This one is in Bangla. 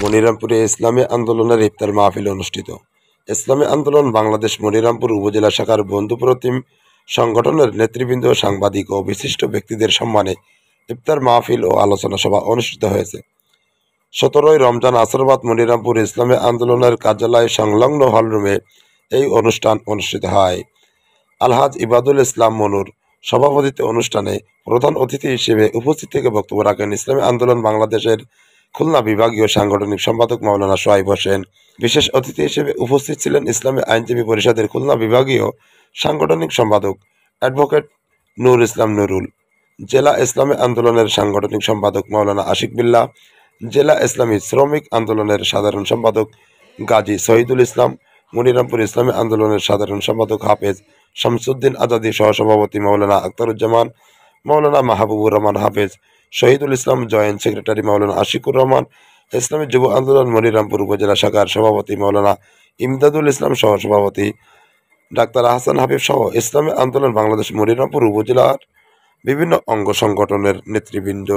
মনিরামপুরে ইসলামী আন্দোলনের ইফতার মাহফিল অনুষ্ঠিত। ইসলামী আন্দোলন বাংলাদেশ মনিরামপুর উপজেলা শাখার বন্ধুপ্রতিম সংগঠনের নেতৃবৃন্দ, সাংবাদিক ও বিশিষ্ট ব্যক্তিদের সম্মানে ইফতার মাহফিল ও আলোচনা সভা অনুষ্ঠিত হয়েছে। 17ই রমজান আসরবাদ মনিরামপুর ইসলামী আন্দোলনের কার্যালয় সংলগ্ন হলরুমে এই অনুষ্ঠান অনুষ্ঠিত হয়। আলহাজ ইবাদুল ইসলাম মনুর সভাপতিত্বে অনুষ্ঠানে প্রধান অতিথি হিসেবে উপস্থিত থেকে বক্তব্য রাখেন ইসলামী আন্দোলন বাংলাদেশের খুলনা বিভাগীয় সাংগঠনিক সম্পাদক মাওলানা সোহাইব হোসেন। বিশেষ অতিথি হিসেবে উপস্থিত ছিলেন ইসলামী আইনজীবী পরিষদের খুলনা বিভাগীয় সাংগঠনিক সম্পাদক অ্যাডভোকেট নূর ইসলাম নুরুল, জেলা ইসলামী আন্দোলনের সাংগঠনিক সম্পাদক মাওলানা আশিক বিল্লাহ, জেলা ইসলামী শ্রমিক আন্দোলনের সাধারণ সম্পাদক গাজী শহীদুল ইসলাম, মনিরামপুর ইসলামী আন্দোলনের সাধারণ সম্পাদক হাফেজ শামসুদ্দিন আজাদী, সহসভাপতি মাওলানা আখতারুজ্জামান, মাওলানা মাহবুবুর রহমান হাফেজ, শহীদুল ইসলাম, জয়েন্ট সেক্রেটারি মাওলানা আশিকুর রহমান, ইসলামী যুব আন্দোলন মনিরামপুর উপজেলা শাখার সভাপতি মাওলানা ইমদাদুল ইসলাম, সহসভাপতি ডাক্তার আহসান হাবিব সহ ইসলামী আন্দোলন বাংলাদেশ মনিরামপুর উপজেলার বিভিন্ন অঙ্গ সংগঠনের নেতৃবৃন্দ।